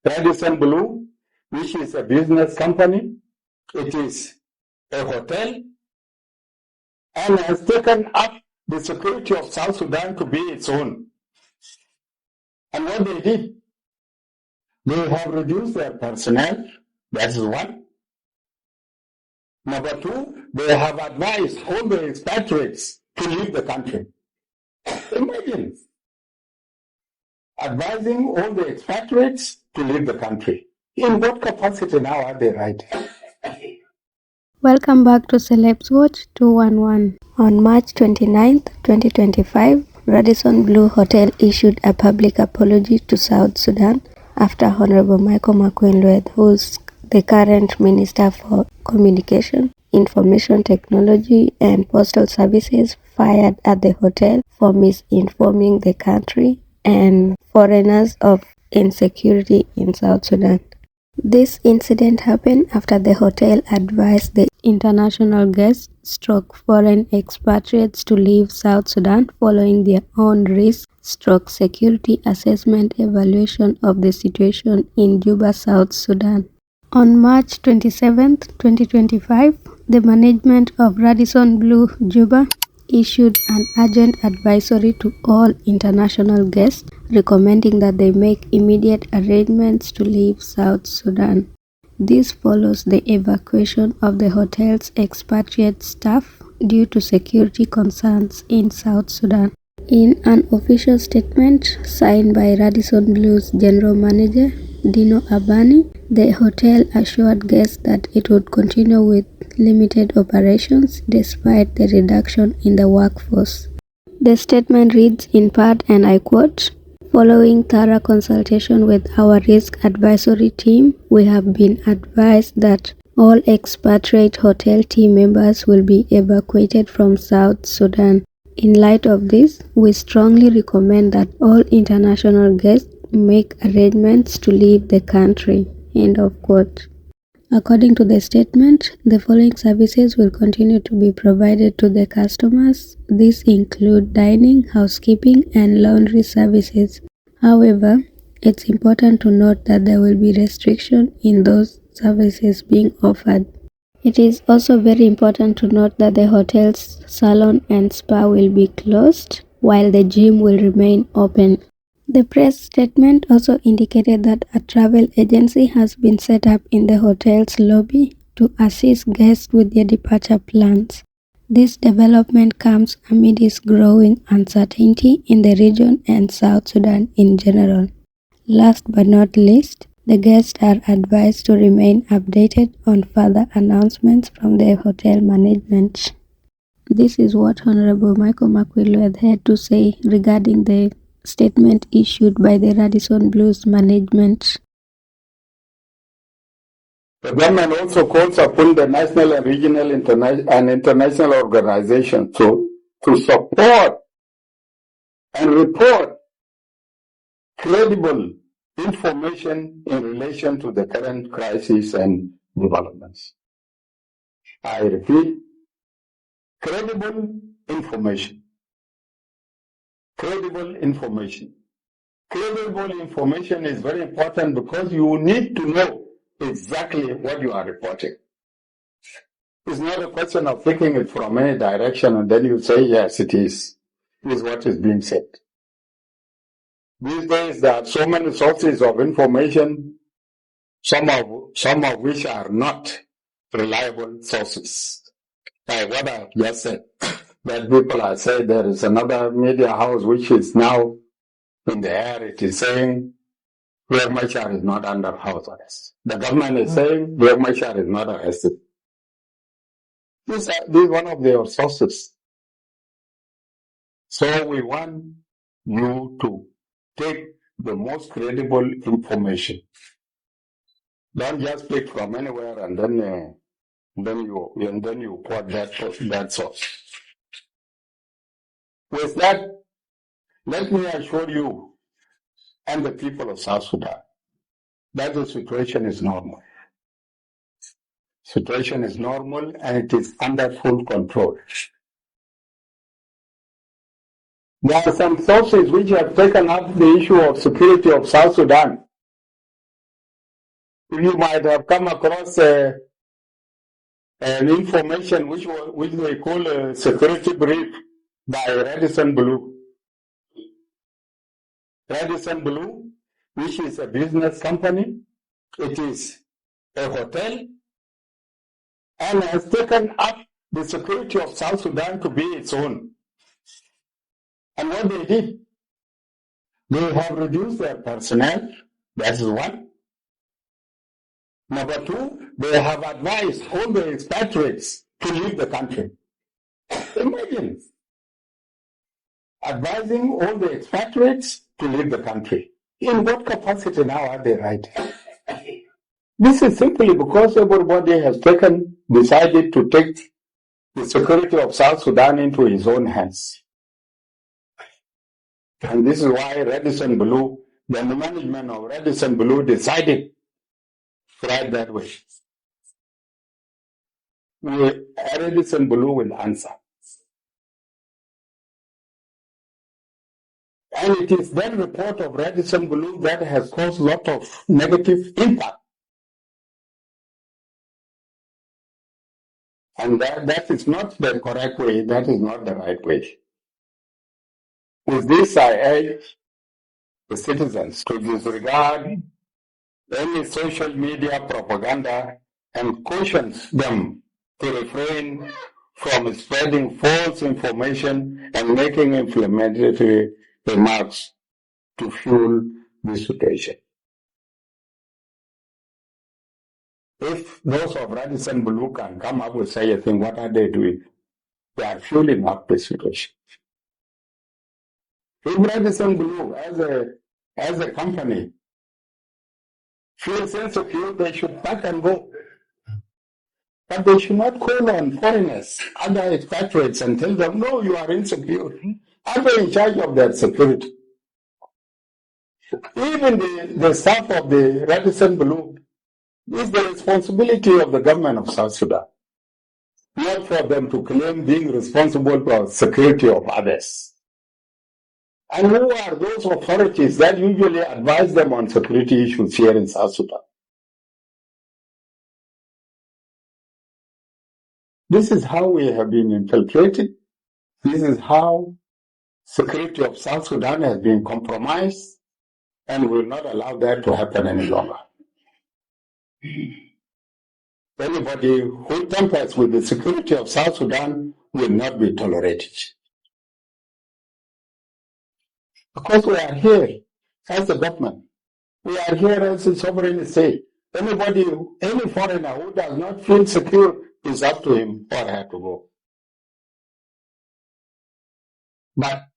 Radisson Blu, which is a business company. It is a hotel and has taken up the security of South Sudan to be its own. And what they did, they have reduced their personnel. That is one. Number two, they have advised all the expatriates to leave the country. Imagine advising all the expatriates to leave the country. In what capacity now are they writing? Welcome back to Celebs Watch 211. On March 29th, 2025, Radisson Blu Hotel issued a public apology to South Sudan after Honorable Makuei Lueth, who's the current Minister for Communication, Information Technology and Postal Services, fired at the hotel for misinforming the country and foreigners of insecurity in South Sudan. This incident happened after the hotel advised the international guests foreign expatriates to leave South Sudan following their own risk/security assessment evaluation of the situation in Juba, South Sudan. On March 27, 2025, the management of Radisson Blu Juba issued an urgent advisory to all international guests recommending that they make immediate arrangements to leave South Sudan. This follows the evacuation of the hotel's expatriate staff due to security concerns in South Sudan. In an official statement signed by Radisson Blu's general manager, Dino Abani, the hotel assured guests that it would continue with limited operations despite the reduction in the workforce. The statement reads in part, and I quote, "Following thorough consultation with our risk advisory team, we have been advised that all expatriate hotel team members will be evacuated from South Sudan. In light of this, we strongly recommend that all international guests make arrangements to leave the country." End of quote. According to the statement, the following services will continue to be provided to the customers. These include dining, housekeeping, and laundry services. However, it's important to note that there will be restriction in those services being offered. It is also very important to note that the hotel's salon and spa will be closed, while the gym will remain open. The press statement also indicated that a travel agency has been set up in the hotel's lobby to assist guests with their departure plans. This development comes amid growing uncertainty in the region and South Sudan in general. Last but not least, the guests are advised to remain updated on further announcements from the hotel management. This is what Honorable Makuei Lueth had to say regarding the statement issued by the Radisson Blu's management. The government also calls upon the national and regional and international organizations to support and report credible information in relation to the current crisis and developments. I repeat, credible information. Credible information. Credible information is very important because you need to know exactly what you are reporting. It's not a question of taking it from any direction and then you say, yes, it is. This is what is being said. These days there are so many sources of information, some of which are not reliable sources. Like what I just said. That people are saying there is another media house which is now in the air. It is saying Riek Machar is not under house arrest. The government is saying Riek Machar is not arrested. This is one of their sources. So we want you to take the most credible information. Don't just pick from anywhere and then you quote that source. With that, let me assure you and the people of South Sudan that the situation is normal. Situation is normal and it is under full control. There are some sources which have taken up the issue of security of South Sudan You might have come across an information which they call a security brief by Radisson Blu. Radisson Blu, which is a business company, it is a hotel, and has taken up the security of South Sudan to be its own. And what they did, they have reduced their personnel. That is one. Number two, they have advised all the expatriates to leave the country. Imagine advising all the expatriates to leave the country. In what capacity now are they writing? This is simply because everybody has decided to take the security of South Sudan into his own hands. And this is why Radisson Blu, the management of Radisson Blu decided to write that way. Radisson Blu will answer. And it is that report of Radisson Blu that has caused a lot of negative impact. And that is not the correct way, that is not the right way. With this, I urge the citizens to disregard any social media propaganda and cautions them to refrain from spreading false information and making inflammatory remarks to fuel this situation. If those of Radisson Blu can come up with such a thing, what are they doing? They are fueling up the situation. If Radisson Blu, as a company, feels insecure, they should pack and go. But they should not call on foreigners, other expatriates, and tell them, no, you are insecure. Are they in charge of their security? Even the staff of the Radisson Blu is the responsibility of the government of South Sudan, not for them to claim being responsible for the security of others. And who are those authorities that usually advise them on security issues here in South Sudan? This is how we have been infiltrated. This is how security of South Sudan has been compromised, and we will not allow that to happen any longer. Anybody who tampers with the security of South Sudan will not be tolerated. Because we are here as a government. We are here as a sovereign state. Any foreigner who does not feel secure is up to him or her to go. But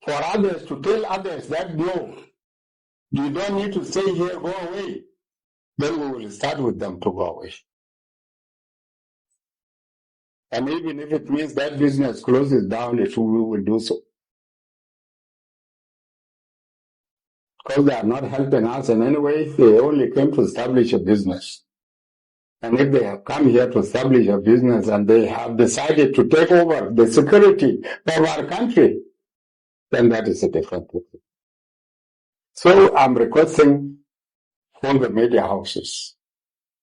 for others to tell others that no, you don't need to stay here, go away, then we will start with them to go away. And even if it means that business closes down, we will do so. Because they are not helping us in any way, they only came to establish a business. And if they have come here to establish a business and they have decided to take over the security of our country, then that is a different thing. So I'm requesting all the media houses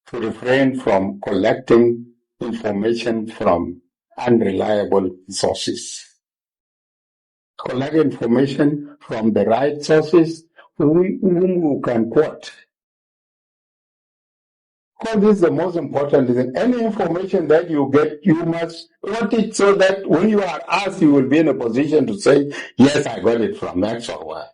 to refrain from collecting information from unreliable sources. Collect information from the right sources whom you can quote. Because this is the most important thing. Any information that you get, you must quote it so that when you are asked, you will be in a position to say, yes, I got it from X or Y.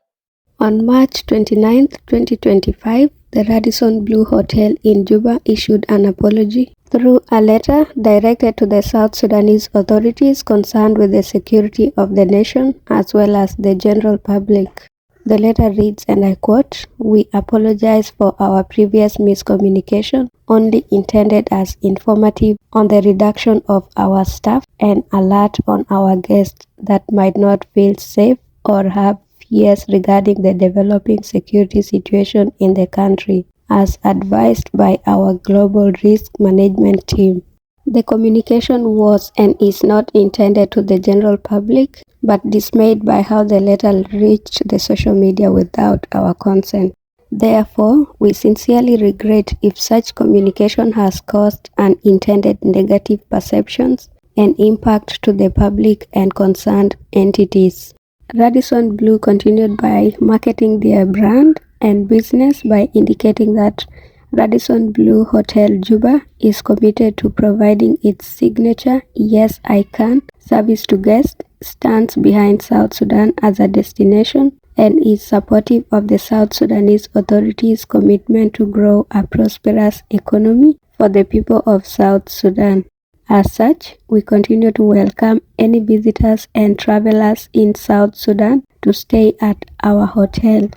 On March 29, 2025, the Radisson Blu Hotel in Juba issued an apology through a letter directed to the South Sudanese authorities concerned with the security of the nation as well as the general public. The letter reads, and I quote, "We apologize for our previous miscommunication, only intended as informative on the reduction of our staff and alert on our guests that might not feel safe or have fears regarding the developing security situation in the country, as advised by our global risk management team. The communication was and is not intended to the general public, but dismayed by how the letter reached the social media without our consent. Therefore, we sincerely regret if such communication has caused unintended negative perceptions and impact to the public and concerned entities. Radisson Blu continued by marketing their brand and business by indicating that Radisson Blu Hotel Juba is committed to providing its signature "Yes, I Can" service to guests, stands behind South Sudan as a destination, and is supportive of the South Sudanese authorities' commitment to grow a prosperous economy for the people of South Sudan. As such, we continue to welcome any visitors and travelers in South Sudan to stay at our hotel.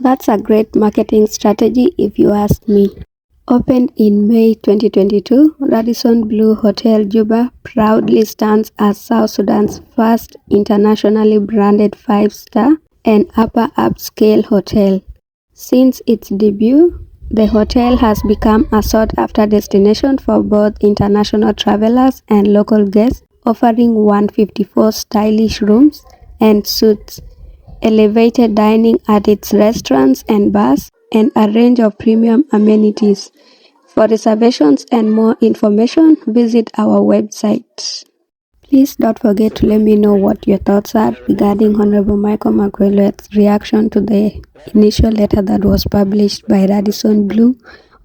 That's a great marketing strategy if you ask me. Opened in May 2022, Radisson Blu Hotel Juba proudly stands as South Sudan's first internationally branded 5-star and upper upscale hotel. Since its debut, the hotel has become a sought-after destination for both international travelers and local guests, offering 154 stylish rooms and suites, elevated dining at its restaurants and bars, and a range of premium amenities. For reservations and more information, visit our website. Please don't forget to let me know what your thoughts are regarding Honorable Makuei Lueth's reaction to the initial letter that was published by Radisson Blu,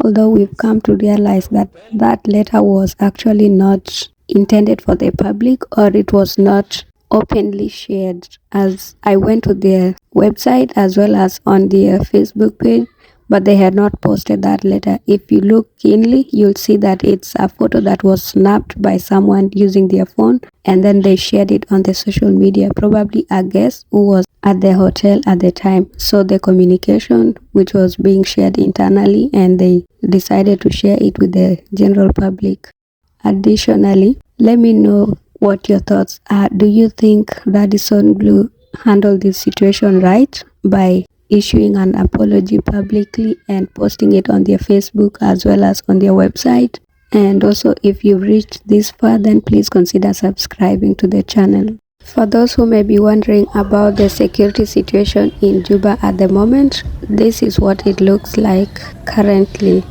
although we've come to realize that that letter was actually not intended for the public, or it was not openly shared, as I went to their website as well as on their Facebook page, but they had not posted that letter. If you look keenly, you'll see that it's a photo that was snapped by someone using their phone, and then they shared it on the social media, probably a guest who was at the hotel at the time. So the communication which was being shared internally, and they decided to share it with the general public. Additionally, let me know what your thoughts are. Do you think Radisson Blu handled this situation right by issuing an apology publicly and posting it on their Facebook as well as on their website? And also, if you've reached this far, then please consider subscribing to the channel. For those who may be wondering about the security situation in Juba at the moment, this is what it looks like currently.